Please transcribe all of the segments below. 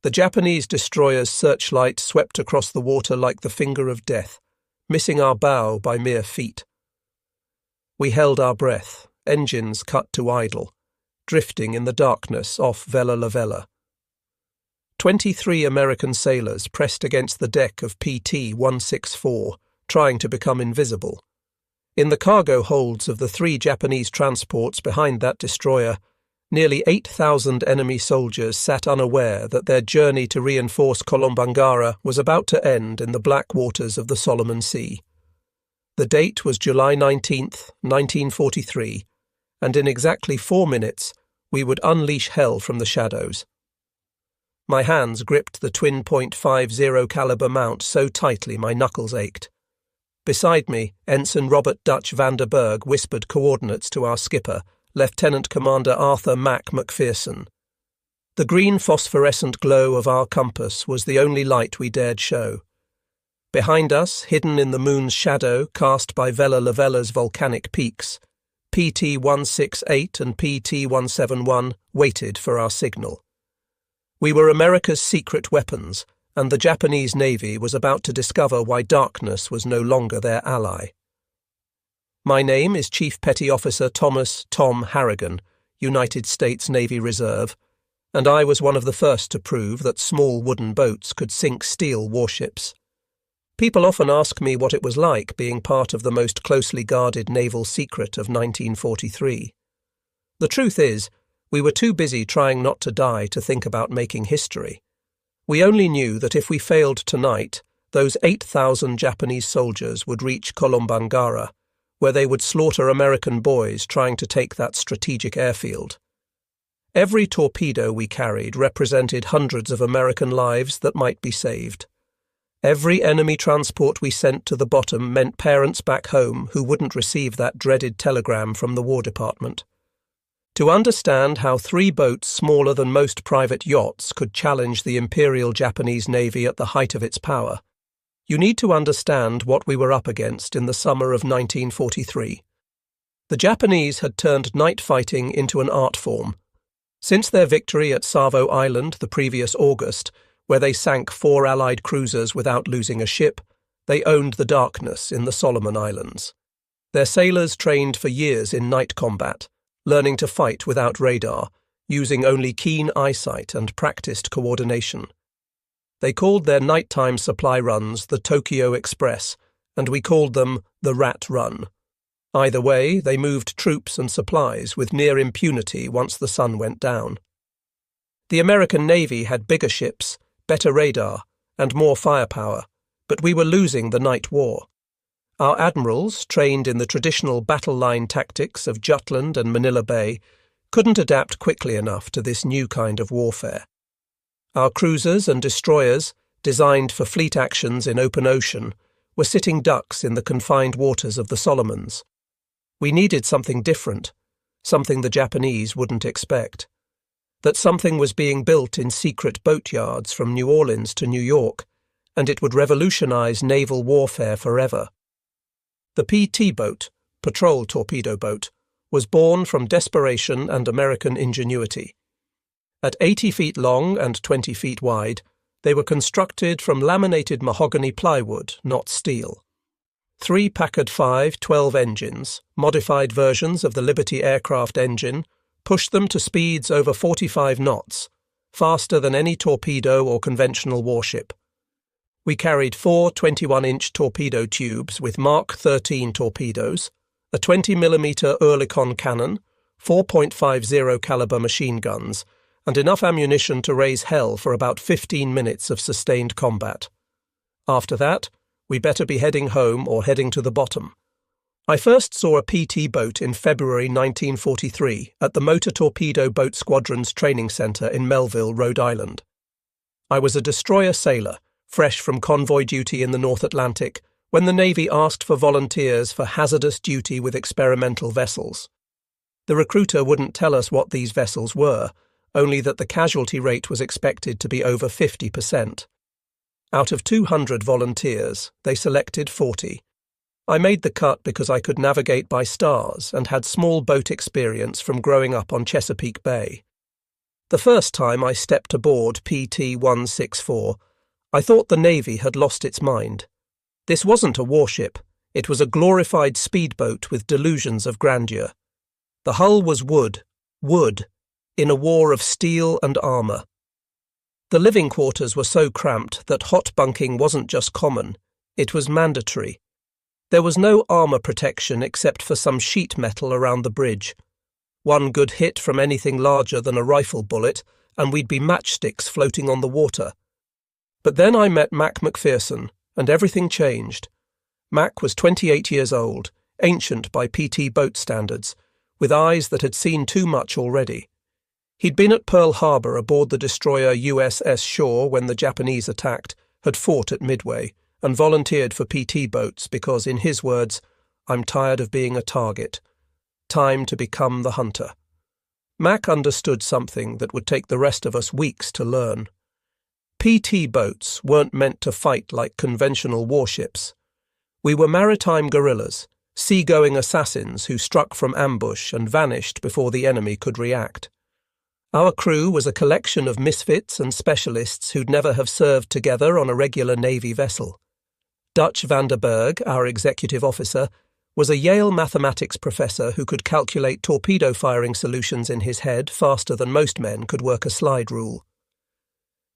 The Japanese destroyer's searchlight swept across the water like the finger of death, missing our bow by mere feet. We held our breath, engines cut to idle, drifting in the darkness off Vella Lavella. 23 American sailors pressed against the deck of PT-164, trying to become invisible. In the cargo holds of the 3 Japanese transports behind that destroyer, nearly 8,000 enemy soldiers sat unaware that their journey to reinforce Kolombangara was about to end in the black waters of the Solomon Sea. The date was July 19, 1943, and in exactly 4 minutes we would unleash hell from the shadows. My hands gripped the twin .50 caliber mount so tightly my knuckles ached. Beside me, Ensign Robert Dutch van der Berg whispered coordinates to our skipper, Lieutenant Commander Arthur Mac McPherson. The green phosphorescent glow of our compass was the only light we dared show. Behind us, hidden in the moon's shadow cast by Vella Lavella's volcanic peaks, PT-168 and PT-171 waited for our signal. We were America's secret weapons, and the Japanese Navy was about to discover why darkness was no longer their ally. My name is Chief Petty Officer Thomas "Tom" Harrigan, United States Navy Reserve, and I was one of the first to prove that small wooden boats could sink steel warships. People often ask me what it was like being part of the most closely guarded naval secret of 1943. The truth is, we were too busy trying not to die to think about making history. We only knew that if we failed tonight, those 8,000 Japanese soldiers would reach Kolombangara, where they would slaughter American boys trying to take that strategic airfield. Every torpedo we carried represented hundreds of American lives that might be saved. Every enemy transport we sent to the bottom meant parents back home who wouldn't receive that dreaded telegram from the War Department. To understand how 3 boats smaller than most private yachts could challenge the Imperial Japanese Navy at the height of its power, you need to understand what we were up against in the summer of 1943. The Japanese had turned night fighting into an art form. Since their victory at Savo Island the previous August, where they sank 4 Allied cruisers without losing a ship, they owned the darkness in the Solomon Islands. Their sailors trained for years in night combat, learning to fight without radar, using only keen eyesight and practiced coordination. They called their nighttime supply runs the Tokyo Express, and we called them the Rat Run. Either way, they moved troops and supplies with near impunity once the sun went down. The American Navy had bigger ships, better radar, and more firepower, but we were losing the night war. Our admirals, trained in the traditional battle line tactics of Jutland and Manila Bay, couldn't adapt quickly enough to this new kind of warfare. Our cruisers and destroyers, designed for fleet actions in open ocean, were sitting ducks in the confined waters of the Solomons. We needed something different, something the Japanese wouldn't expect. That something was being built in secret boatyards from New Orleans to New York, and it would revolutionize naval warfare forever. The PT boat, patrol torpedo boat, was born from desperation and American ingenuity. At 80 feet long and 20 feet wide, they were constructed from laminated mahogany plywood, not steel. 3 Packard V-12 engines, modified versions of the Liberty aircraft engine, pushed them to speeds over 45 knots, faster than any torpedo or conventional warship. We carried 4 21-inch torpedo tubes with Mark 13 torpedoes, a 20mm Oerlikon cannon, 4.50 caliber machine guns, and enough ammunition to raise hell for about 15 minutes of sustained combat. After that, we better be heading home or heading to the bottom. I first saw a PT boat in February 1943 at the Motor Torpedo Boat Squadron's training centre in Melville, Rhode Island. I was a destroyer sailor, fresh from convoy duty in the North Atlantic, when the Navy asked for volunteers for hazardous duty with experimental vessels. The recruiter wouldn't tell us what these vessels were, only that the casualty rate was expected to be over 50%. Out of 200 volunteers, they selected 40. I made the cut because I could navigate by stars and had small boat experience from growing up on Chesapeake Bay. The first time I stepped aboard PT-164, I thought the Navy had lost its mind. This wasn't a warship. It was a glorified speedboat with delusions of grandeur. The hull was wood, in a war of steel and armour. The living quarters were so cramped that hot bunking wasn't just common, it was mandatory. There was no armour protection except for some sheet metal around the bridge. One good hit from anything larger than a rifle bullet, and we'd be matchsticks floating on the water. But then I met Mac McPherson, and everything changed. Mac was 28 years old, ancient by PT boat standards, with eyes that had seen too much already. He'd been at Pearl Harbor aboard the destroyer USS Shaw when the Japanese attacked, had fought at Midway, and volunteered for PT boats because, in his words, "I'm tired of being a target. Time to become the hunter." Mac understood something that would take the rest of us weeks to learn. PT boats weren't meant to fight like conventional warships. We were maritime guerrillas, seagoing assassins who struck from ambush and vanished before the enemy could react. Our crew was a collection of misfits and specialists who'd never have served together on a regular Navy vessel. Dutch van der Berg, our executive officer, was a Yale mathematics professor who could calculate torpedo firing solutions in his head faster than most men could work a slide rule.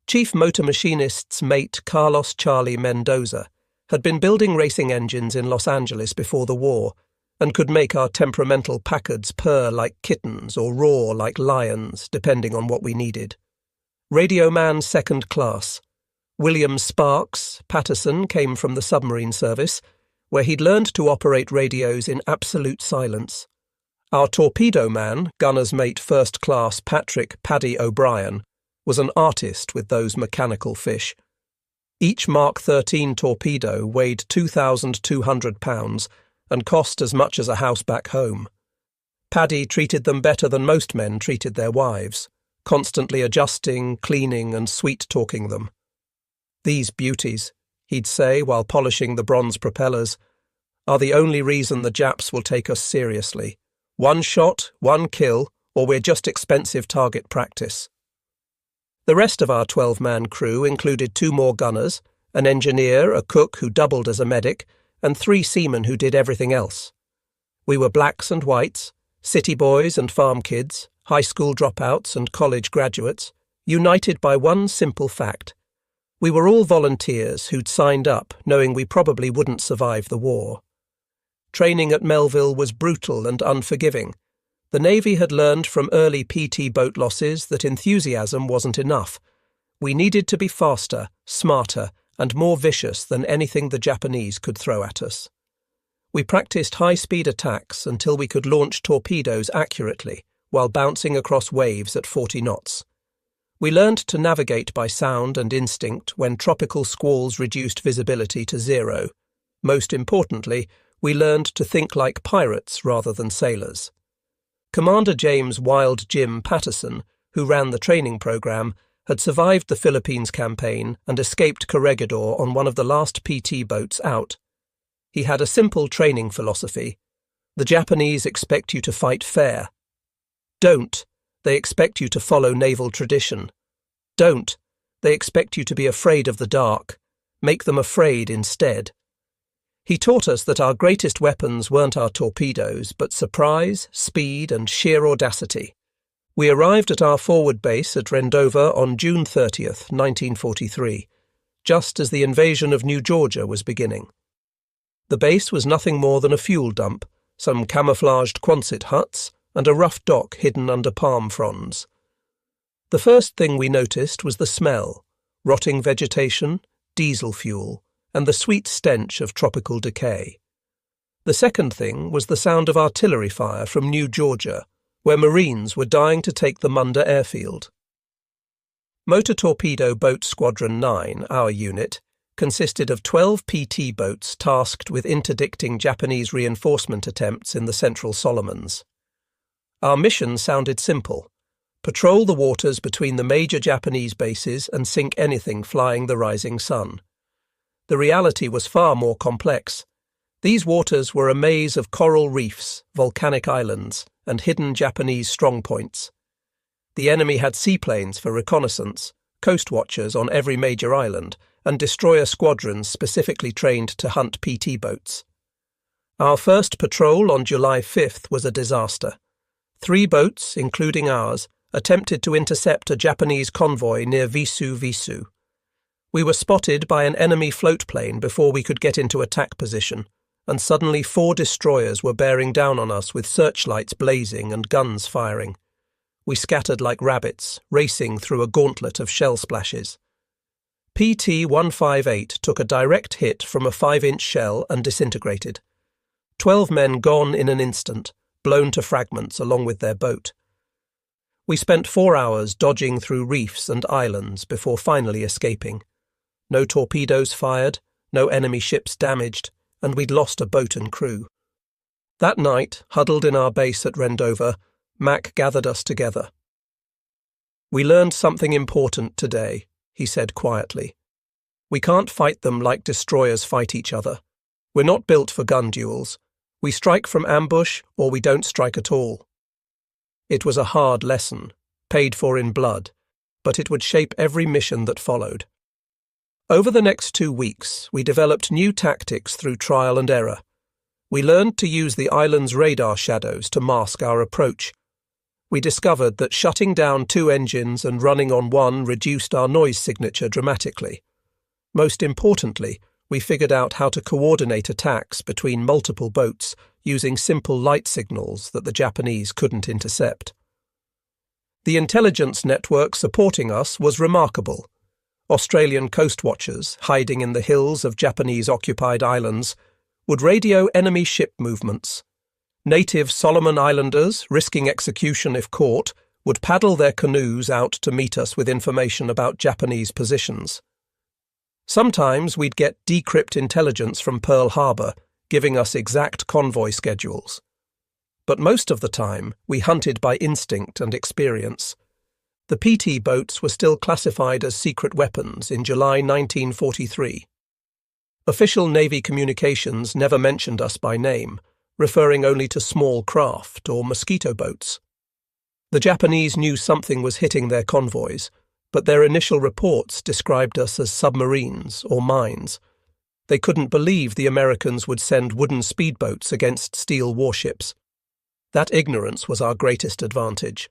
Chief Motor Machinist's mate Carlos Charlie Mendoza had been building racing engines in Los Angeles before the war, and could make our temperamental Packards purr like kittens or roar like lions, depending on what we needed. Radio man second class. William Sparks Patterson came from the submarine service, where he'd learned to operate radios in absolute silence. Our torpedo man, gunner's mate first class Patrick Paddy O'Brien, was an artist with those mechanical fish. Each Mark 13 torpedo weighed 2,200 pounds and cost as much as a house back home. Paddy treated them better than most men treated their wives, constantly adjusting, cleaning and sweet-talking them. "These beauties," he'd say while polishing the bronze propellers, "are the only reason the Japs will take us seriously. One shot, one kill, or we're just expensive target practice." The rest of our 12-man crew included 2 more gunners, an engineer, a cook who doubled as a medic, and 3 seamen who did everything else. We were blacks and whites, city boys and farm kids, high school dropouts and college graduates, united by one simple fact. We were all volunteers who'd signed up knowing we probably wouldn't survive the war. Training at Melville was brutal and unforgiving. The Navy had learned from early PT boat losses that enthusiasm wasn't enough. We needed to be faster, smarter, and more vicious than anything the Japanese could throw at us. We practiced high-speed attacks until we could launch torpedoes accurately while bouncing across waves at 40 knots. We learned to navigate by sound and instinct when tropical squalls reduced visibility to 0. Most importantly, we learned to think like pirates rather than sailors. Commander James Wild Jim Patterson, who ran the training program, had survived the Philippines campaign and escaped Corregidor on one of the last PT boats out. He had a simple training philosophy. The Japanese expect you to fight fair. Don't. They expect you to follow naval tradition. Don't. They expect you to be afraid of the dark. Make them afraid instead. He taught us that our greatest weapons weren't our torpedoes, but surprise, speed, and sheer audacity. We arrived at our forward base at Rendova on June 30th, 1943, just as the invasion of New Georgia was beginning. The base was nothing more than a fuel dump, some camouflaged Quonset huts, and a rough dock hidden under palm fronds. The first thing we noticed was the smell: rotting vegetation, diesel fuel, and the sweet stench of tropical decay. The second thing was the sound of artillery fire from New Georgia, where Marines were dying to take the Munda airfield. Motor Torpedo Boat Squadron 9, our unit, consisted of 12 PT boats tasked with interdicting Japanese reinforcement attempts in the Central Solomons. Our mission sounded simple: patrol the waters between the major Japanese bases and sink anything flying the rising sun. The reality was far more complex. These waters were a maze of coral reefs, volcanic islands, and hidden Japanese strongpoints. The enemy had seaplanes for reconnaissance, coast watchers on every major island, and destroyer squadrons specifically trained to hunt PT boats. Our first patrol on July 5th was a disaster. 3 boats, including ours, attempted to intercept a Japanese convoy near Visu. We were spotted by an enemy float plane before we could get into attack position, and suddenly 4 destroyers were bearing down on us with searchlights blazing and guns firing. We scattered like rabbits, racing through a gauntlet of shell splashes. PT-158 took a direct hit from a 5-inch shell and disintegrated. 12 men gone in an instant, blown to fragments along with their boat. We spent 4 hours dodging through reefs and islands before finally escaping. No torpedoes fired, no enemy ships damaged, and we'd lost a boat and crew. That night, huddled in our base at Rendova, Mac gathered us together. "We learned something important today," he said quietly. "We can't fight them like destroyers fight each other. We're not built for gun duels. We strike from ambush or we don't strike at all." It was a hard lesson, paid for in blood, but it would shape every mission that followed. Over the next 2 weeks, we developed new tactics through trial and error. We learned to use the island's radar shadows to mask our approach. We discovered that shutting down 2 engines and running on one reduced our noise signature dramatically. Most importantly, we figured out how to coordinate attacks between multiple boats using simple light signals that the Japanese couldn't intercept. The intelligence network supporting us was remarkable. Australian coast watchers, hiding in the hills of Japanese-occupied islands, would radio enemy ship movements. Native Solomon Islanders, risking execution if caught, would paddle their canoes out to meet us with information about Japanese positions. Sometimes we'd get decrypt intelligence from Pearl Harbor, giving us exact convoy schedules. But most of the time, we hunted by instinct and experience. The PT boats were still classified as secret weapons in July 1943. Official Navy communications never mentioned us by name, referring only to small craft or mosquito boats. The Japanese knew something was hitting their convoys, but their initial reports described us as submarines or mines. They couldn't believe the Americans would send wooden speedboats against steel warships. That ignorance was our greatest advantage.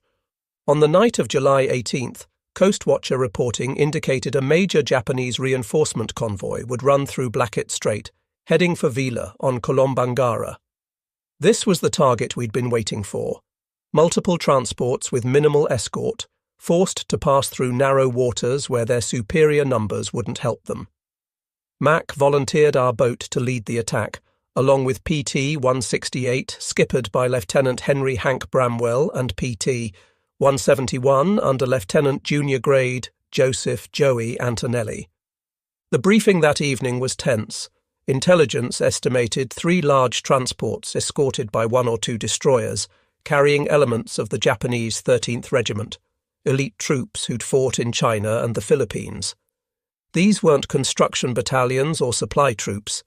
On the night of July 18th, Coast Watcher reporting indicated a major Japanese reinforcement convoy would run through Blackett Strait, heading for Vella on Kolombangara. This was the target we'd been waiting for. Multiple transports with minimal escort, forced to pass through narrow waters where their superior numbers wouldn't help them. Mac volunteered our boat to lead the attack, along with PT-168, skippered by Lieutenant Henry Hank Bramwell, and PT-171 under Lieutenant Junior Grade Joseph Joey Antonelli. The briefing that evening was tense. Intelligence estimated 3 large transports escorted by 1 or 2 destroyers, carrying elements of the Japanese 13th Regiment, elite troops who'd fought in China and the Philippines. These weren't construction battalions or supply troops.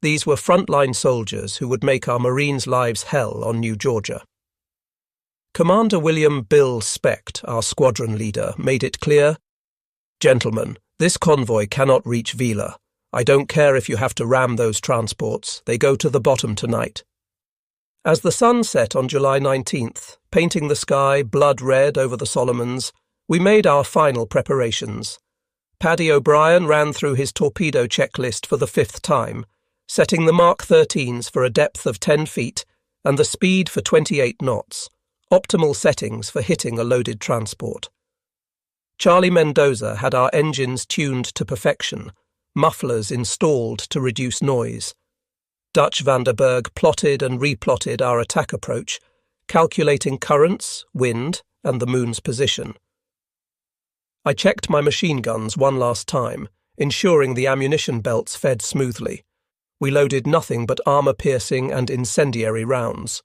These were frontline soldiers who would make our Marines' lives hell on New Georgia. Commander William Bill Specht, our squadron leader, made it clear, "Gentlemen, this convoy cannot reach Vella. I don't care if you have to ram those transports. They go to the bottom tonight." As the sun set on July 19th, painting the sky blood red over the Solomons, we made our final preparations. Paddy O'Brien ran through his torpedo checklist for the 5th time, setting the Mark 13s for a depth of 10 feet and the speed for 28 knots, optimal settings for hitting a loaded transport. Charlie Mendoza had our engines tuned to perfection, mufflers installed to reduce noise. Dutch Vanderberg plotted and replotted our attack approach, calculating currents, wind, and the moon's position. I checked my machine guns one last time, ensuring the ammunition belts fed smoothly. We loaded nothing but armor-piercing and incendiary rounds.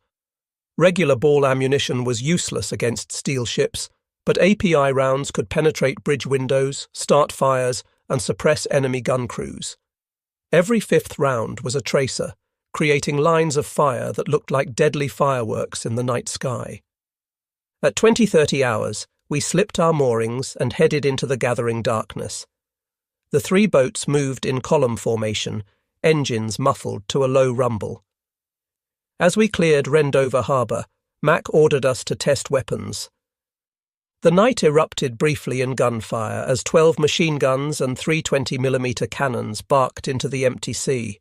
Regular ball ammunition was useless against steel ships, but API rounds could penetrate bridge windows, start fires, and suppress enemy gun crews. Every 5th round was a tracer, creating lines of fire that looked like deadly fireworks in the night sky. At 20-30 hours, we slipped our moorings and headed into the gathering darkness. The 3 boats moved in column formation, engines muffled to a low rumble. As we cleared Rendova harbour, Mac ordered us to test weapons. The night erupted briefly in gunfire as 12 machine guns and 3 20mm cannons barked into the empty sea.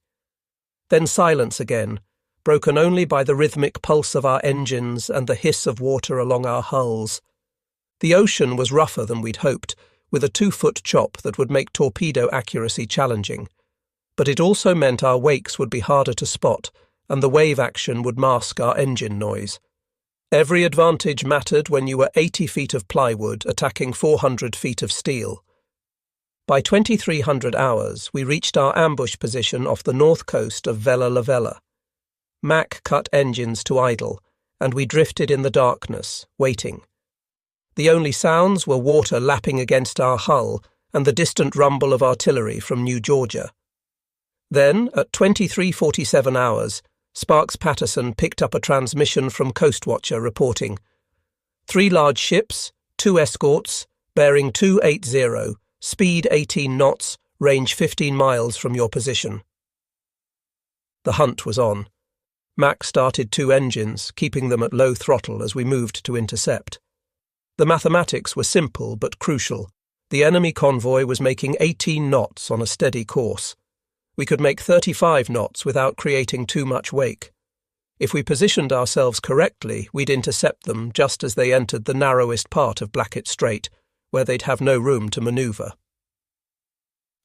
Then silence again, broken only by the rhythmic pulse of our engines and the hiss of water along our hulls. The ocean was rougher than we'd hoped, with a 2-foot chop that would make torpedo accuracy challenging. But it also meant our wakes would be harder to spot, and the wave action would mask our engine noise. Every advantage mattered when you were 80 feet of plywood attacking 400 feet of steel. By 2300 hours, we reached our ambush position off the north coast of Vella Lavella. Mac cut engines to idle, and we drifted in the darkness, waiting. The only sounds were water lapping against our hull and the distant rumble of artillery from New Georgia. Then, at 23:47 hours, Sparks Patterson picked up a transmission from Coastwatcher reporting, 3 large ships, 2 escorts, bearing 280, speed 18 knots, range 15 miles from your position. The hunt was on. Mac started 2 engines, keeping them at low throttle as we moved to intercept. The mathematics were simple but crucial. The enemy convoy was making 18 knots on a steady course. We could make 35 knots without creating too much wake. If we positioned ourselves correctly, we'd intercept them just as they entered the narrowest part of Blackett Strait, where they'd have no room to manoeuvre.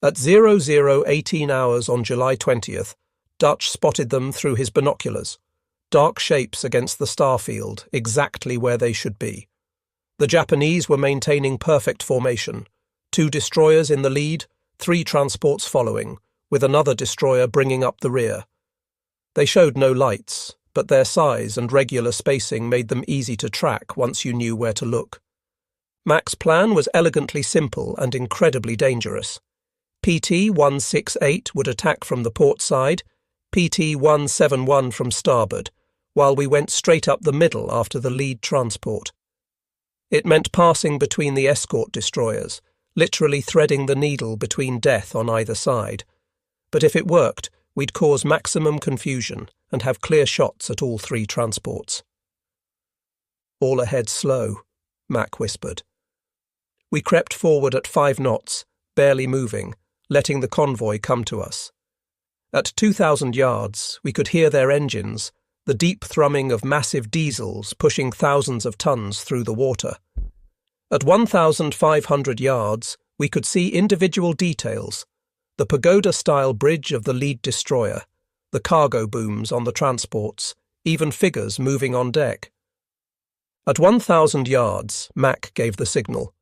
At 00:18 hours on July 20th, Dutch spotted them through his binoculars. Dark shapes against the starfield, exactly where they should be. The Japanese were maintaining perfect formation, 2 destroyers in the lead, 3 transports following, with another destroyer bringing up the rear. They showed no lights, but their size and regular spacing made them easy to track once you knew where to look. Mac's plan was elegantly simple and incredibly dangerous. PT-168 would attack from the port side, PT-171 from starboard, while we went straight up the middle after the lead transport. It meant passing between the escort destroyers, literally threading the needle between death on either side. But if it worked, we'd cause maximum confusion and have clear shots at all 3 transports. "All ahead slow," Mac whispered. We crept forward at 5 knots, barely moving, letting the convoy come to us. At 2,000 yards, we could hear their engines, the deep thrumming of massive diesels pushing thousands of tons through the water. At 1,500 yards, we could see individual details: the pagoda-style bridge of the lead destroyer, the cargo booms on the transports, even figures moving on deck. At 1,000 yards, Mac gave the signal.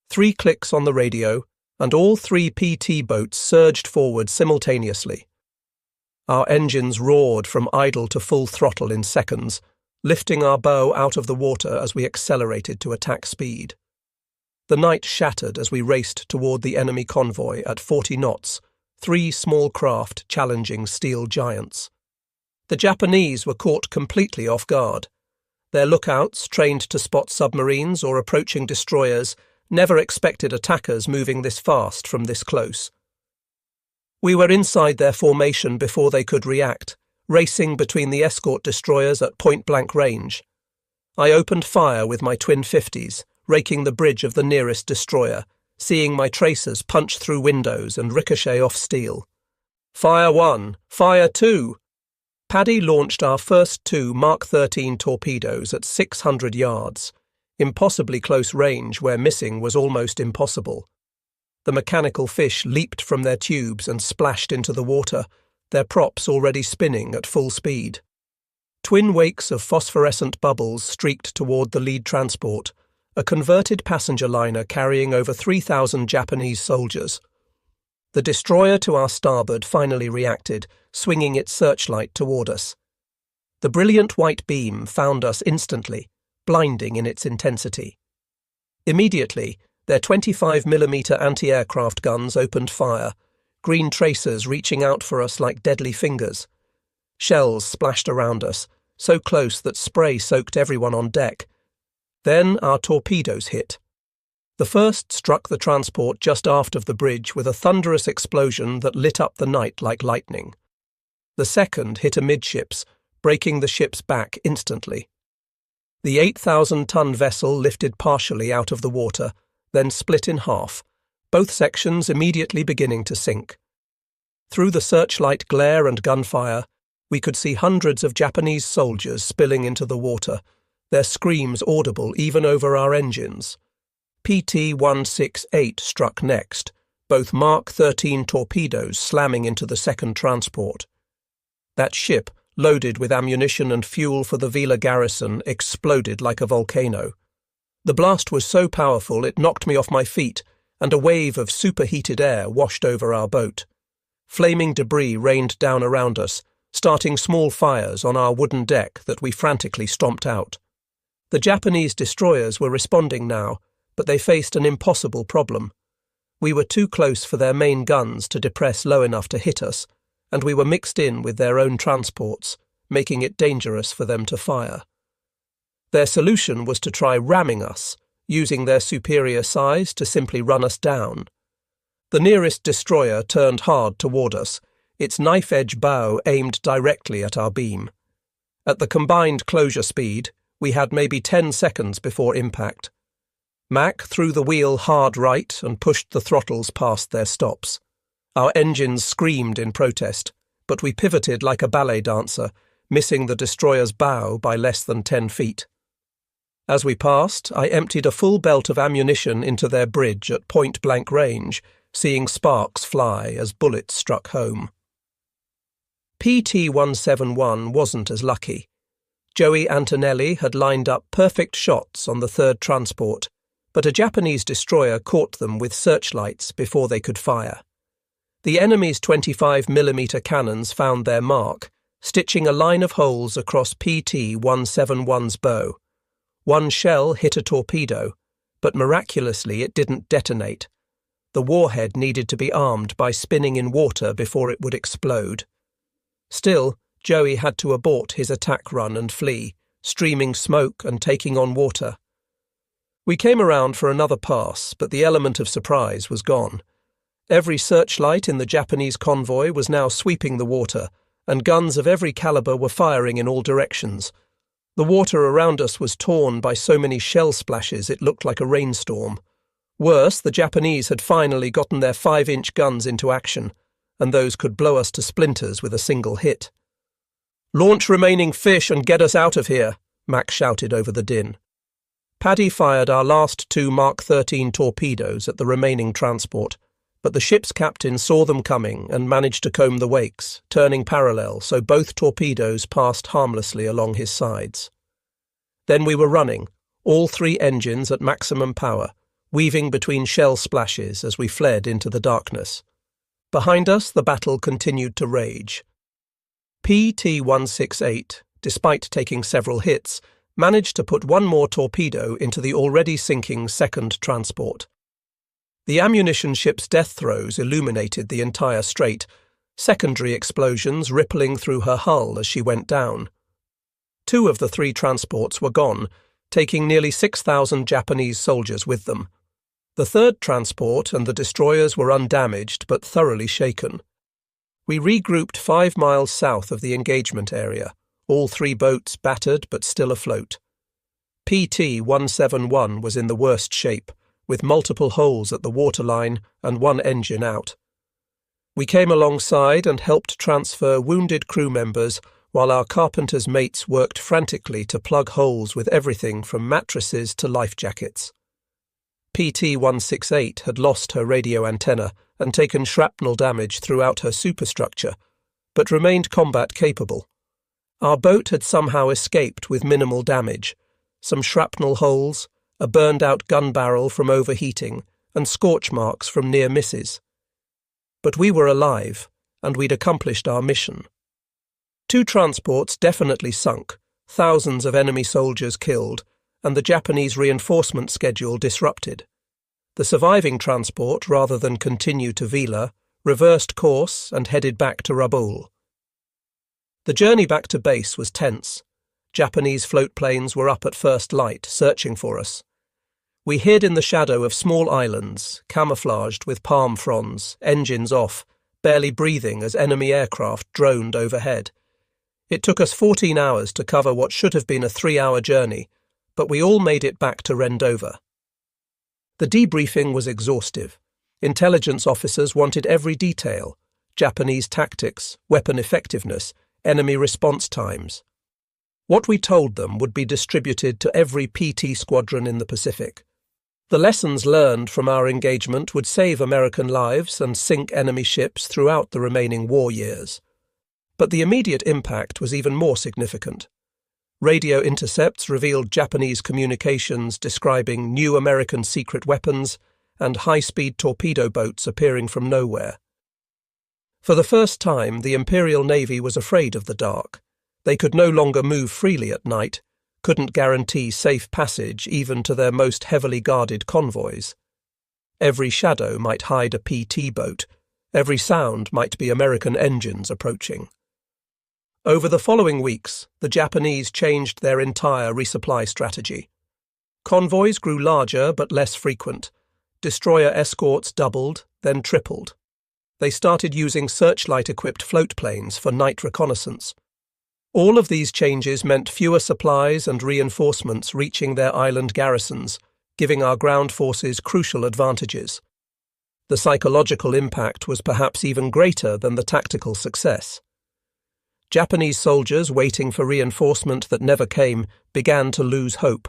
3 clicks on the radio, and all 3 PT boats surged forward simultaneously. Our engines roared from idle to full throttle in seconds, lifting our bow out of the water as we accelerated to attack speed. The night shattered as we raced toward the enemy convoy at 40 knots, 3 small craft challenging steel giants. The Japanese were caught completely off guard. Their lookouts, trained to spot submarines or approaching destroyers, never expected attackers moving this fast from this close. We were inside their formation before they could react, racing between the escort destroyers at point-blank range. I opened fire with my twin 50s, raking the bridge of the nearest destroyer, seeing my tracers punch through windows and ricochet off steel. "Fire 1! Fire 2! Paddy launched our first 2 Mark 13 torpedoes at 600 yards, impossibly close range where missing was almost impossible. The mechanical fish leaped from their tubes and splashed into the water, their props already spinning at full speed. Twin wakes of phosphorescent bubbles streaked toward the lead transport, a converted passenger liner carrying over 3,000 Japanese soldiers. The destroyer to our starboard finally reacted, swinging its searchlight toward us. The brilliant white beam found us instantly, blinding in its intensity. Immediately, their 25mm anti-aircraft guns opened fire, green tracers reaching out for us like deadly fingers. Shells splashed around us, so close that spray soaked everyone on deck. Then our torpedoes hit. The first struck the transport just aft of the bridge with a thunderous explosion that lit up the night like lightning. The second hit amidships, breaking the ship's back instantly. The 8,000-ton vessel lifted partially out of the water, then split in half, both sections immediately beginning to sink. Through the searchlight glare and gunfire, we could see hundreds of Japanese soldiers spilling into the water, their screams audible even over our engines. PT-168 struck next, both Mark 13 torpedoes slamming into the second transport. That ship, loaded with ammunition and fuel for the Vella garrison, exploded like a volcano. The blast was so powerful it knocked me off my feet, and a wave of superheated air washed over our boat. Flaming debris rained down around us, starting small fires on our wooden deck that we frantically stomped out. The Japanese destroyers were responding now, but they faced an impossible problem. We were too close for their main guns to depress low enough to hit us, and we were mixed in with their own transports, making it dangerous for them to fire. Their solution was to try ramming us, using their superior size to simply run us down. The nearest destroyer turned hard toward us, its knife-edge bow aimed directly at our beam. At the combined closure speed, we had maybe 10 seconds before impact. Mac threw the wheel hard right and pushed the throttles past their stops. Our engines screamed in protest, but we pivoted like a ballet dancer, missing the destroyer's bow by less than 10 feet. As we passed, I emptied a full belt of ammunition into their bridge at point-blank range, seeing sparks fly as bullets struck home. PT-171 wasn't as lucky. Joey Antonelli had lined up perfect shots on the third transport, but a Japanese destroyer caught them with searchlights before they could fire. The enemy's 25mm cannons found their mark, stitching a line of holes across PT-171's bow. One shell hit a torpedo, but miraculously it didn't detonate. The warhead needed to be armed by spinning in water before it would explode. Still, Joey had to abort his attack run and flee, streaming smoke and taking on water. We came around for another pass, but the element of surprise was gone. Every searchlight in the Japanese convoy was now sweeping the water, and guns of every caliber were firing in all directions. The water around us was torn by so many shell splashes it looked like a rainstorm. Worse, the Japanese had finally gotten their 5-inch guns into action, and those could blow us to splinters with a single hit. "Launch remaining fish and get us out of here," Mac shouted over the din. Paddy fired our last 2 Mark 13 torpedoes at the remaining transport, but the ship's captain saw them coming and managed to comb the wakes, turning parallel so both torpedoes passed harmlessly along his sides. Then we were running, all 3 engines at maximum power, weaving between shell splashes as we fled into the darkness. Behind us, the battle continued to rage. PT-168, despite taking several hits, managed to put one more torpedo into the already sinking second transport. The ammunition ship's death throes illuminated the entire strait, secondary explosions rippling through her hull as she went down. 2 of the 3 transports were gone, taking nearly 6,000 Japanese soldiers with them. The third transport and the destroyers were undamaged but thoroughly shaken. We regrouped 5 miles south of the engagement area, all 3 boats battered but still afloat. PT-171 was in the worst shape, with multiple holes at the waterline and 1 engine out. We came alongside and helped transfer wounded crew members while our carpenter's mates worked frantically to plug holes with everything from mattresses to life jackets. PT-168 had lost her radio antenna and taken shrapnel damage throughout her superstructure, but remained combat capable. Our boat had somehow escaped with minimal damage, some shrapnel holes, a burned-out gun barrel from overheating, and scorch marks from near misses. But we were alive, and we'd accomplished our mission. 2 transports definitely sunk, thousands of enemy soldiers killed, and the Japanese reinforcement schedule disrupted. The surviving transport, rather than continue to Vella, reversed course and headed back to Rabaul. The journey back to base was tense. Japanese float planes were up at first light, searching for us. We hid in the shadow of small islands, camouflaged with palm fronds, engines off, barely breathing as enemy aircraft droned overhead. It took us 14 hours to cover what should have been a 3-hour journey, but we all made it back to Rendova. The debriefing was exhaustive. Intelligence officers wanted every detail: Japanese tactics, weapon effectiveness, enemy response times. What we told them would be distributed to every PT squadron in the Pacific. The lessons learned from our engagement would save American lives and sink enemy ships throughout the remaining war years. But the immediate impact was even more significant. Radio intercepts revealed Japanese communications describing new American secret weapons and high-speed torpedo boats appearing from nowhere. For the first time, the Imperial Navy was afraid of the dark. They could no longer move freely at night, couldn't guarantee safe passage even to their most heavily guarded convoys. Every shadow might hide a PT boat. Every sound might be American engines approaching. Over the following weeks, the Japanese changed their entire resupply strategy. Convoys grew larger but less frequent. Destroyer escorts doubled, then tripled. They started using searchlight-equipped float planes for night reconnaissance. All of these changes meant fewer supplies and reinforcements reaching their island garrisons, giving our ground forces crucial advantages. The psychological impact was perhaps even greater than the tactical success. Japanese soldiers waiting for reinforcement that never came began to lose hope.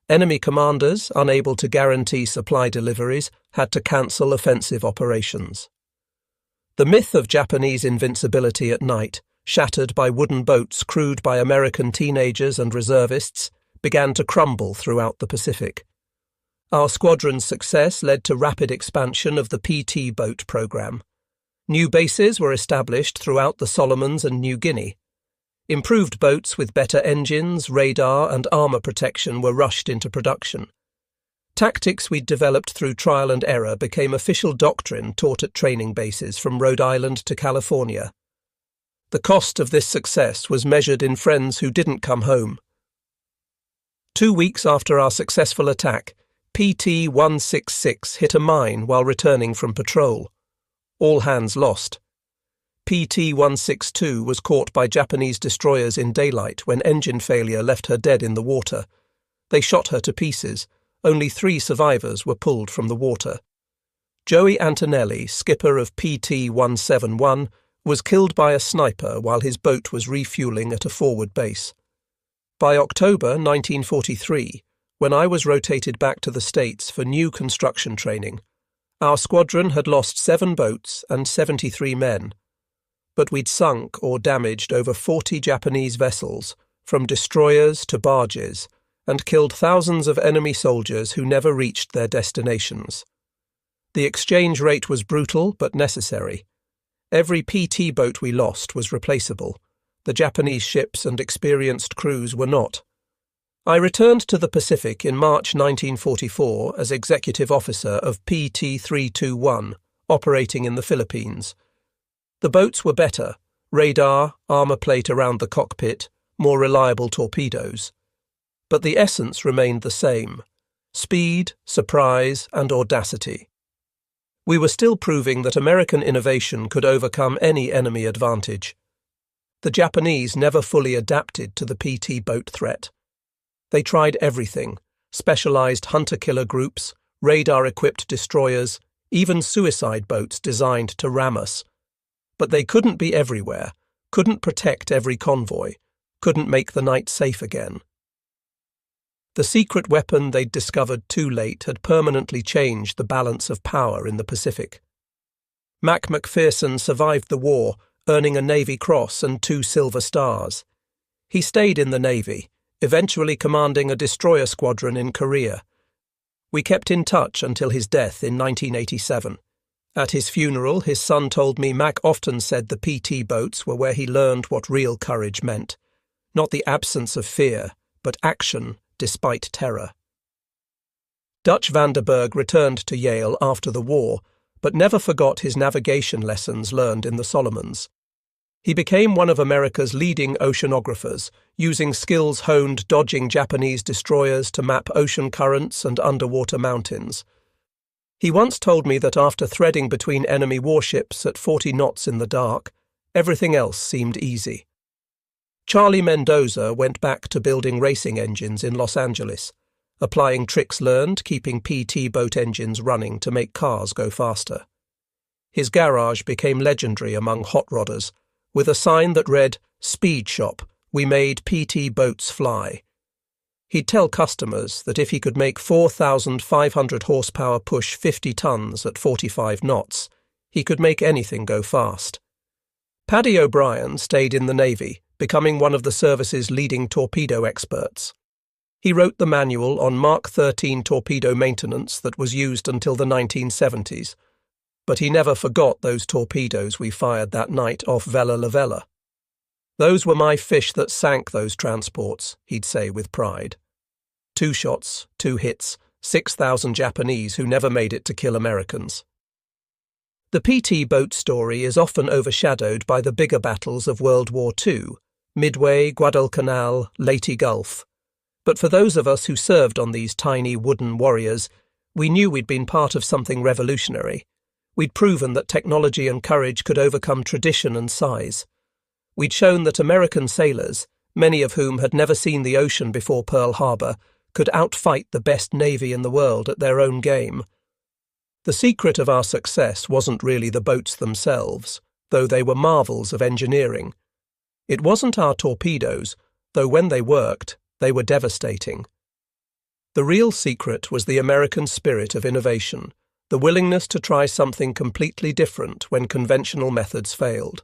Enemy commanders, unable to guarantee supply deliveries, had to cancel offensive operations. The myth of Japanese invincibility at night, shattered by wooden boats crewed by American teenagers and reservists, began to crumble throughout the Pacific. Our squadron's success led to rapid expansion of the PT boat program. New bases were established throughout the Solomons and New Guinea. Improved boats with better engines, radar, and armour protection were rushed into production. Tactics we'd developed through trial and error became official doctrine taught at training bases from Rhode Island to California. The cost of this success was measured in friends who didn't come home. 2 weeks after our successful attack, PT-166 hit a mine while returning from patrol. All hands lost. PT-162 was caught by Japanese destroyers in daylight when engine failure left her dead in the water. They shot her to pieces. Only 3 survivors were pulled from the water. Joey Antonelli, skipper of PT-171, was killed by a sniper while his boat was refueling at a forward base. By October 1943, when I was rotated back to the States for new construction training, our squadron had lost 7 boats and 73 men. But we'd sunk or damaged over 40 Japanese vessels, from destroyers to barges, and killed thousands of enemy soldiers who never reached their destinations. The exchange rate was brutal but necessary. Every PT boat we lost was replaceable. The Japanese ships and experienced crews were not. I returned to the Pacific in March 1944 as executive officer of PT-321, operating in the Philippines. The boats were better: radar, armour plate around the cockpit, more reliable torpedoes. But the essence remained the same: speed, surprise, and audacity. We were still proving that American innovation could overcome any enemy advantage. The Japanese never fully adapted to the PT boat threat. They tried everything: specialized hunter-killer groups, radar-equipped destroyers, even suicide boats designed to ram us. But they couldn't be everywhere, couldn't protect every convoy, couldn't make the night safe again. The secret weapon they'd discovered too late had permanently changed the balance of power in the Pacific. Mac McPherson survived the war, earning a Navy Cross and 2 Silver Stars. He stayed in the Navy, eventually commanding a destroyer squadron in Korea. We kept in touch until his death in 1987. At his funeral, his son told me Mac often said the PT boats were where he learned what real courage meant. Not the absence of fear, but action despite terror. Dutch Vanderberg returned to Yale after the war, but never forgot his navigation lessons learned in the Solomons. He became one of America's leading oceanographers, using skills honed dodging Japanese destroyers to map ocean currents and underwater mountains. He once told me that after threading between enemy warships at 40 knots in the dark, everything else seemed easy. Charlie Mendoza went back to building racing engines in Los Angeles, applying tricks learned, keeping PT boat engines running to make cars go faster. His garage became legendary among hot rodders, with a sign that read, "Speed Shop, we made PT boats fly." He'd tell customers that if he could make 4,500 horsepower push 50 tons at 45 knots, he could make anything go fast. Paddy O'Brien stayed in the Navy, becoming one of the service's leading torpedo experts. He wrote the manual on Mark 13 torpedo maintenance that was used until the 1970s, but he never forgot those torpedoes we fired that night off Vella Lavella. "Those were my fish that sank those transports," he'd say with pride. 2 shots, 2 hits, 6,000 Japanese who never made it to kill Americans. The PT boat story is often overshadowed by the bigger battles of World War II, Midway, Guadalcanal, Leyte Gulf. But for those of us who served on these tiny wooden warriors, we knew we'd been part of something revolutionary. We'd proven that technology and courage could overcome tradition and size. We'd shown that American sailors, many of whom had never seen the ocean before Pearl Harbor, could outfight the best navy in the world at their own game. The secret of our success wasn't really the boats themselves, though they were marvels of engineering. It wasn't our torpedoes, though when they worked, they were devastating. The real secret was the American spirit of innovation, the willingness to try something completely different when conventional methods failed.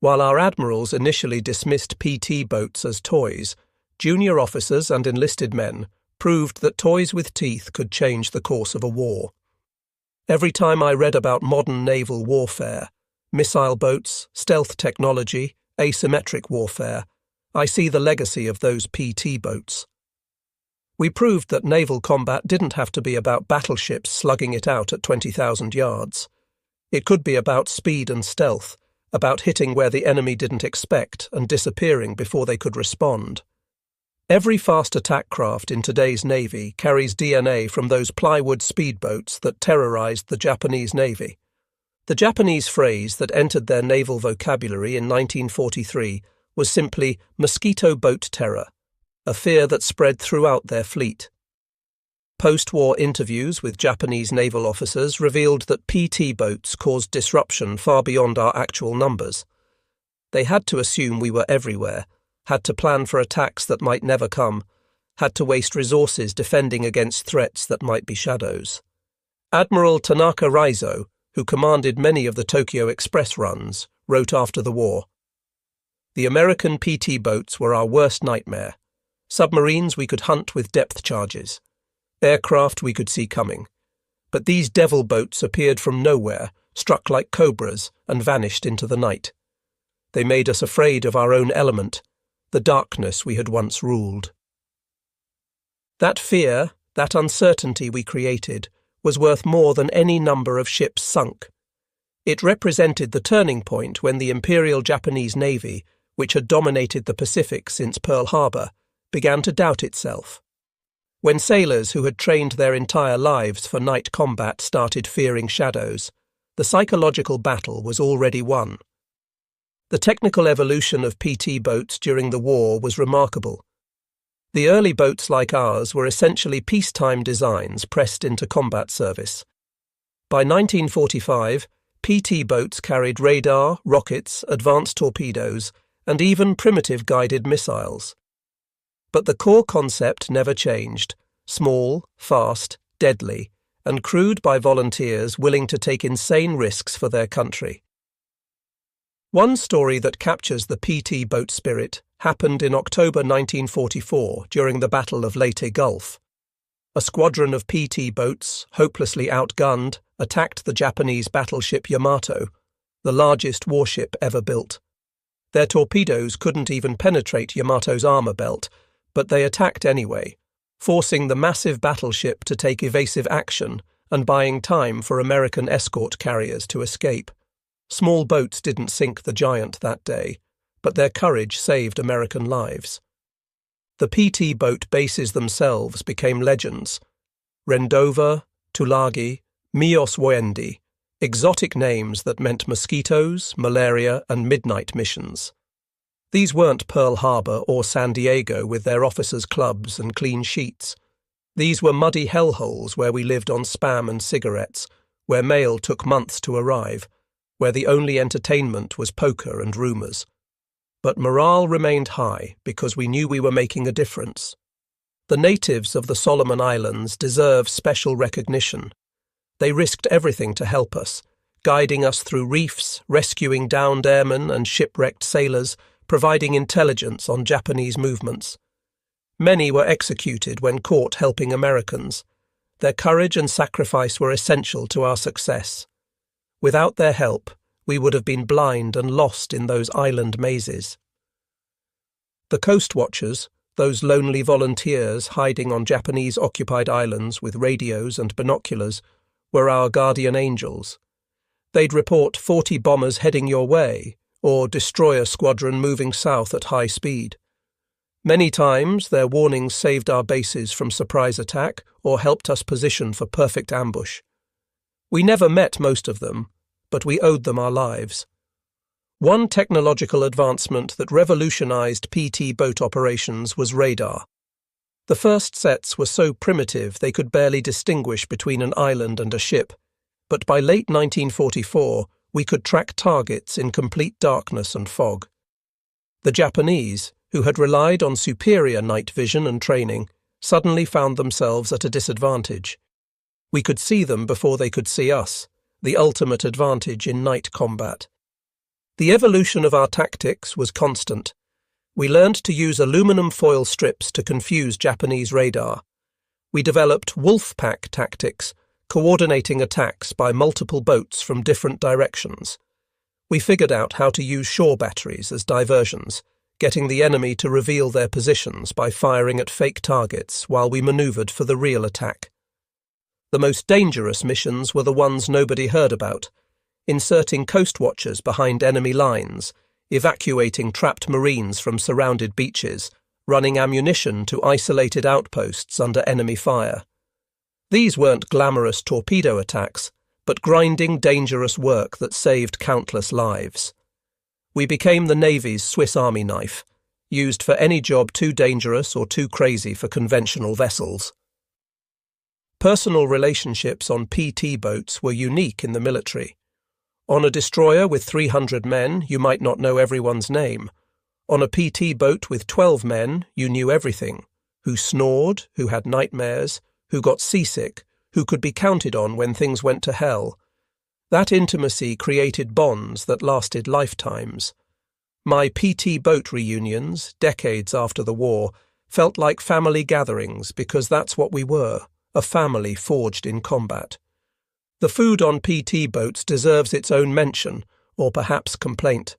While our admirals initially dismissed PT boats as toys, junior officers and enlisted men proved that toys with teeth could change the course of a war. Every time I read about modern naval warfare, missile boats, stealth technology, asymmetric warfare, I see the legacy of those PT boats. We proved that naval combat didn't have to be about battleships slugging it out at 20,000 yards. It could be about speed and stealth, about hitting where the enemy didn't expect and disappearing before they could respond. Every fast attack craft in today's Navy carries DNA from those plywood speedboats that terrorized the Japanese Navy. The Japanese phrase that entered their naval vocabulary in 1943 was simply mosquito boat terror, a fear that spread throughout their fleet. Post-war interviews with Japanese naval officers revealed that PT boats caused disruption far beyond our actual numbers. They had to assume we were everywhere, had to plan for attacks that might never come, had to waste resources defending against threats that might be shadows. Admiral Tanaka Raizo, who commanded many of the Tokyo Express runs, wrote after the war, "The American PT boats were our worst nightmare. Submarines we could hunt with depth charges. Aircraft we could see coming. But these devil boats appeared from nowhere, struck like cobras, and vanished into the night. They made us afraid of our own element, the darkness we had once ruled." That fear, that uncertainty we created, was worth more than any number of ships sunk. It represented the turning point when the Imperial Japanese Navy, which had dominated the Pacific since Pearl Harbor, began to doubt itself. When sailors who had trained their entire lives for night combat started fearing shadows, the psychological battle was already won. The technical evolution of PT boats during the war was remarkable. The early boats like ours were essentially peacetime designs pressed into combat service. By 1945, PT boats carried radar, rockets, advanced torpedoes, and even primitive guided missiles. But the core concept never changed: small, fast, deadly, and crewed by volunteers willing to take insane risks for their country. One story that captures the PT boat spirit happened in October 1944 during the Battle of Leyte Gulf. A squadron of PT boats, hopelessly outgunned, attacked the Japanese battleship Yamato, the largest warship ever built. Their torpedoes couldn't even penetrate Yamato's armor belt, but they attacked anyway, forcing the massive battleship to take evasive action and buying time for American escort carriers to escape. Small boats didn't sink the Giant that day, but their courage saved American lives. The PT boat bases themselves became legends. Rendova, Tulagi, Mios Woendi, exotic names that meant mosquitoes, malaria, and midnight missions. These weren't Pearl Harbor or San Diego with their officers' clubs and clean sheets. These were muddy hellholes where we lived on Spam and cigarettes, where mail took months to arrive, where the only entertainment was poker and rumours. But morale remained high because we knew we were making a difference. The natives of the Solomon Islands deserve special recognition. They risked everything to help us, guiding us through reefs, rescuing downed airmen and shipwrecked sailors, providing intelligence on Japanese movements. Many were executed when caught helping Americans. Their courage and sacrifice were essential to our success. Without their help, we would have been blind and lost in those island mazes. The coast watchers, those lonely volunteers hiding on Japanese-occupied islands with radios and binoculars, were our guardian angels. They'd report 40 bombers heading your way, or destroyer squadron moving south at high speed. Many times their warnings saved our bases from surprise attack or helped us position for perfect ambush. We never met most of them, but we owed them our lives. One technological advancement that revolutionized PT boat operations was radar. The first sets were so primitive they could barely distinguish between an island and a ship, but by late 1944 we could track targets in complete darkness and fog. The Japanese, who had relied on superior night vision and training, suddenly found themselves at a disadvantage. We could see them before they could see us, the ultimate advantage in night combat. The evolution of our tactics was constant. We learned to use aluminum foil strips to confuse Japanese radar. We developed wolf pack tactics, coordinating attacks by multiple boats from different directions. We figured out how to use shore batteries as diversions, getting the enemy to reveal their positions by firing at fake targets while we manoeuvred for the real attack. The most dangerous missions were the ones nobody heard about, inserting coast watchers behind enemy lines, evacuating trapped Marines from surrounded beaches, running ammunition to isolated outposts under enemy fire. These weren't glamorous torpedo attacks, but grinding, dangerous work that saved countless lives. We became the Navy's Swiss Army knife, used for any job too dangerous or too crazy for conventional vessels. Personal relationships on PT boats were unique in the military. On a destroyer with 300 men, you might not know everyone's name. On a PT boat with 12 men, you knew everything: who snored, who had nightmares, who got seasick, who could be counted on when things went to hell. That intimacy created bonds that lasted lifetimes. My PT boat reunions, decades after the war, felt like family gatherings because that's what we were, a family forged in combat. The food on PT boats deserves its own mention, or perhaps complaint.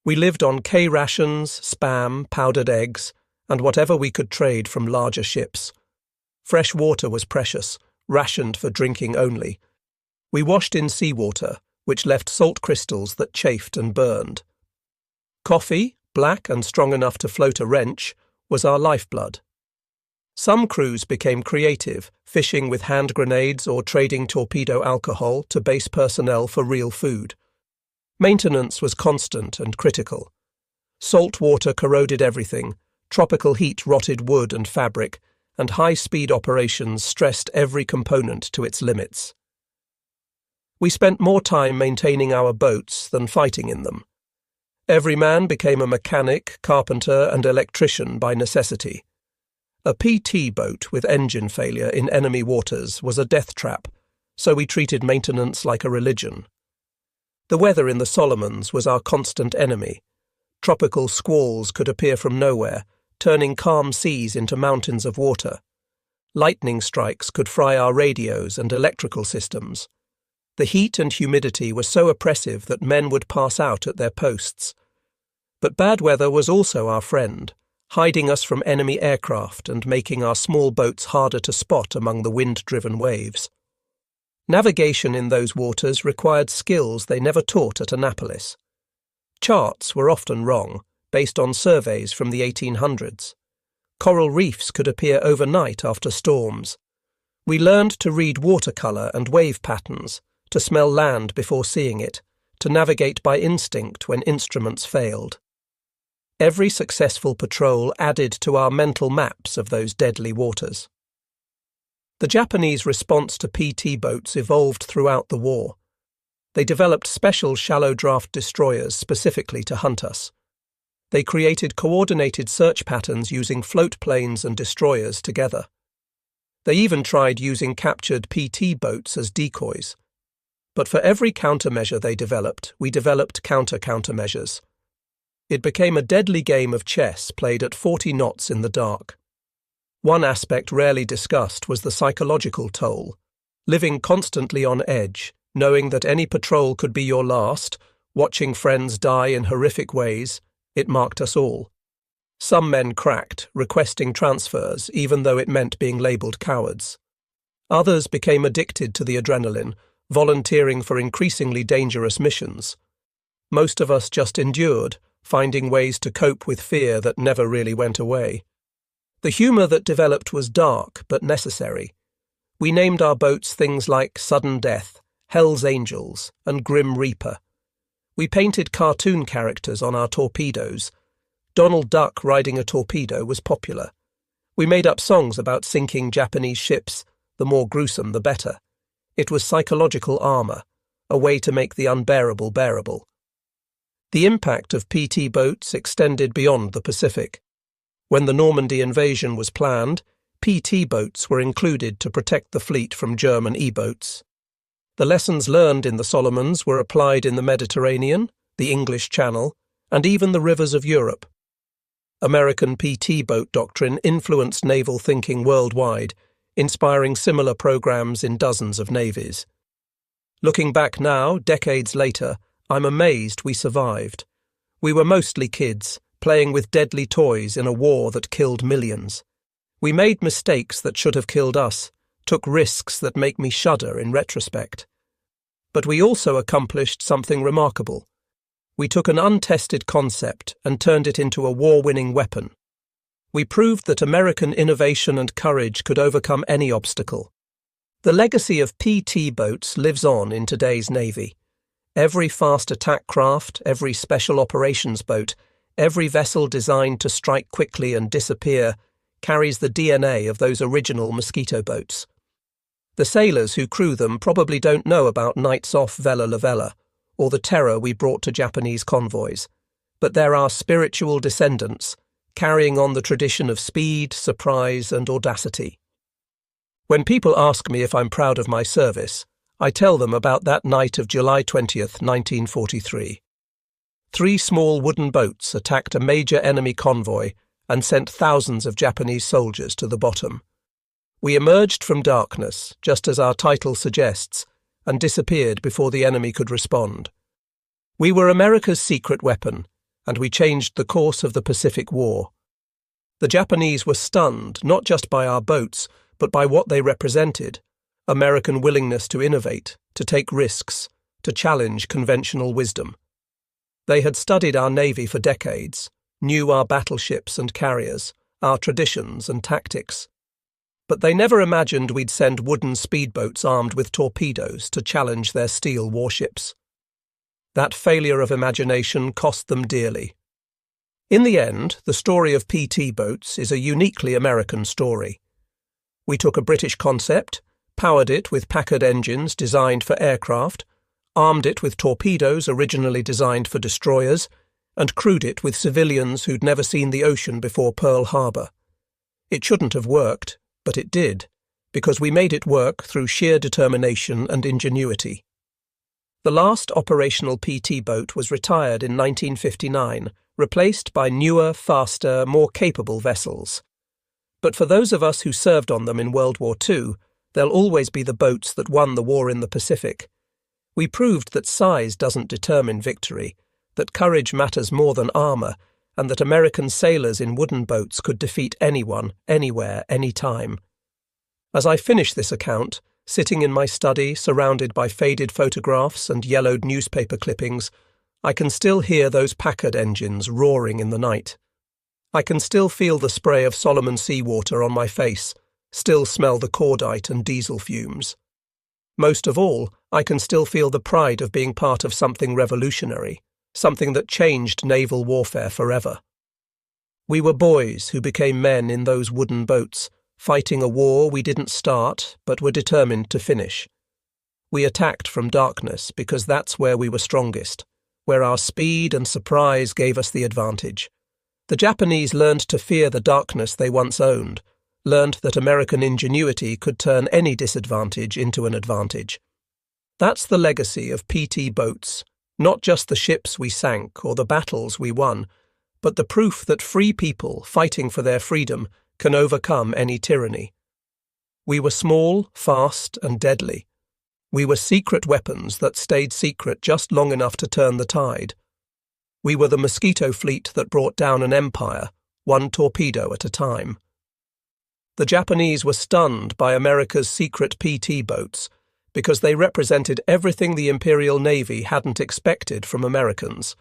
We lived on K rations, Spam, powdered eggs, and whatever we could trade from larger ships. Fresh water was precious, rationed for drinking only. We washed in seawater, which left salt crystals that chafed and burned. Coffee, black and strong enough to float a wrench, was our lifeblood. Some crews became creative, fishing with hand grenades or trading torpedo alcohol to base personnel for real food. Maintenance was constant and critical. Salt water corroded everything, tropical heat rotted wood and fabric, and high-speed operations stressed every component to its limits. We spent more time maintaining our boats than fighting in them. Every man became a mechanic, carpenter, and electrician by necessity. A PT boat with engine failure in enemy waters was a death trap, so we treated maintenance like a religion. The weather in the Solomons was our constant enemy. Tropical squalls could appear from nowhere, turning calm seas into mountains of water. Lightning strikes could fry our radios and electrical systems. The heat and humidity were so oppressive that men would pass out at their posts. But bad weather was also our friend, hiding us from enemy aircraft and making our small boats harder to spot among the wind-driven waves. Navigation in those waters required skills they never taught at Annapolis. Charts were often wrong, based on surveys from the 1800s. Coral reefs could appear overnight after storms. We learned to read watercolour and wave patterns, to smell land before seeing it, to navigate by instinct when instruments failed. Every successful patrol added to our mental maps of those deadly waters. The Japanese response to PT boats evolved throughout the war. They developed special shallow-draft destroyers specifically to hunt us. They created coordinated search patterns using float planes and destroyers together. They even tried using captured PT boats as decoys. But for every countermeasure they developed, we developed countermeasures. It became a deadly game of chess played at 40 knots in the dark. One aspect rarely discussed was the psychological toll. Living constantly on edge, knowing that any patrol could be your last, watching friends die in horrific ways, it marked us all. Some men cracked, requesting transfers even though it meant being labelled cowards. Others became addicted to the adrenaline, volunteering for increasingly dangerous missions. Most of us just endured, finding ways to cope with fear that never really went away. The humour that developed was dark but necessary. We named our boats things like Sudden Death, Hell's Angels, and Grim Reaper. We painted cartoon characters on our torpedoes. Donald Duck riding a torpedo was popular. We made up songs about sinking Japanese ships, the more gruesome the better. It was psychological armour, a way to make the unbearable bearable. The impact of PT boats extended beyond the Pacific. When the Normandy invasion was planned, PT boats were included to protect the fleet from German E-boats. The lessons learned in the Solomons were applied in the Mediterranean, the English Channel, and even the rivers of Europe. American PT boat doctrine influenced naval thinking worldwide, inspiring similar programs in dozens of navies. Looking back now, decades later, I'm amazed we survived. We were mostly kids, playing with deadly toys in a war that killed millions. We made mistakes that should have killed us, took risks that make me shudder in retrospect. But we also accomplished something remarkable. We took an untested concept and turned it into a war-winning weapon. We proved that American innovation and courage could overcome any obstacle. The legacy of PT boats lives on in today's Navy. Every fast attack craft, every special operations boat, every vessel designed to strike quickly and disappear carries the DNA of those original mosquito boats. The sailors who crew them probably don't know about nights off Vella Lavella or the terror we brought to Japanese convoys, but they're our spiritual descendants, carrying on the tradition of speed, surprise, and audacity. When people ask me if I'm proud of my service, I tell them about that night of July 20th, 1943. 3 small wooden boats attacked a major enemy convoy and sent thousands of Japanese soldiers to the bottom. We emerged from darkness, just as our title suggests, and disappeared before the enemy could respond. We were America's secret weapon, and we changed the course of the Pacific War. The Japanese were stunned not just by our boats, but by what they represented: American willingness to innovate, to take risks, to challenge conventional wisdom. They had studied our Navy for decades, knew our battleships and carriers, our traditions and tactics. But they never imagined we'd send wooden speedboats armed with torpedoes to challenge their steel warships. That failure of imagination cost them dearly. In the end, the story of PT boats is a uniquely American story. We took a British concept, powered it with Packard engines designed for aircraft, armed it with torpedoes originally designed for destroyers, and crewed it with civilians who'd never seen the ocean before Pearl Harbor. It shouldn't have worked, but it did, because we made it work through sheer determination and ingenuity. The last operational PT boat was retired in 1959, replaced by newer, faster, more capable vessels. But for those of us who served on them in World War II, they'll always be the boats that won the war in the Pacific. We proved that size doesn't determine victory, that courage matters more than armour, and that American sailors in wooden boats could defeat anyone, anywhere, anytime. As I finish this account, Sitting in my study, surrounded by faded photographs and yellowed newspaper clippings, I can still hear those Packard engines roaring in the night. I can still feel the spray of Solomon seawater on my face, still smell the cordite and diesel fumes. Most of all, I can still feel the pride of being part of something revolutionary, something that changed naval warfare forever. We were boys who became men in those wooden boats, fighting a war we didn't start but were determined to finish. We attacked from darkness because that's where we were strongest, where our speed and surprise gave us the advantage. The Japanese learned to fear the darkness they once owned, learned that American ingenuity could turn any disadvantage into an advantage. That's the legacy of PT boats, not just the ships we sank or the battles we won, but the proof that free people fighting for their freedom can overcome any tyranny. We were small, fast, and deadly. We were secret weapons that stayed secret just long enough to turn the tide. We were the mosquito fleet that brought down an empire, one torpedo at a time. The Japanese were stunned by America's secret PT boats because they represented everything the Imperial Navy hadn't expected from Americans: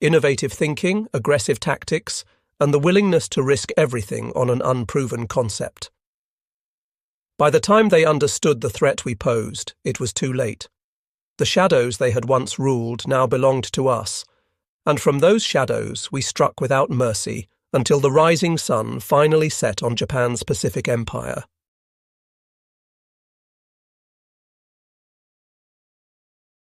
innovative thinking, aggressive tactics, and the willingness to risk everything on an unproven concept. By the time they understood the threat we posed, it was too late. The shadows they had once ruled now belonged to us, and from those shadows we struck without mercy until the rising sun finally set on Japan's Pacific Empire.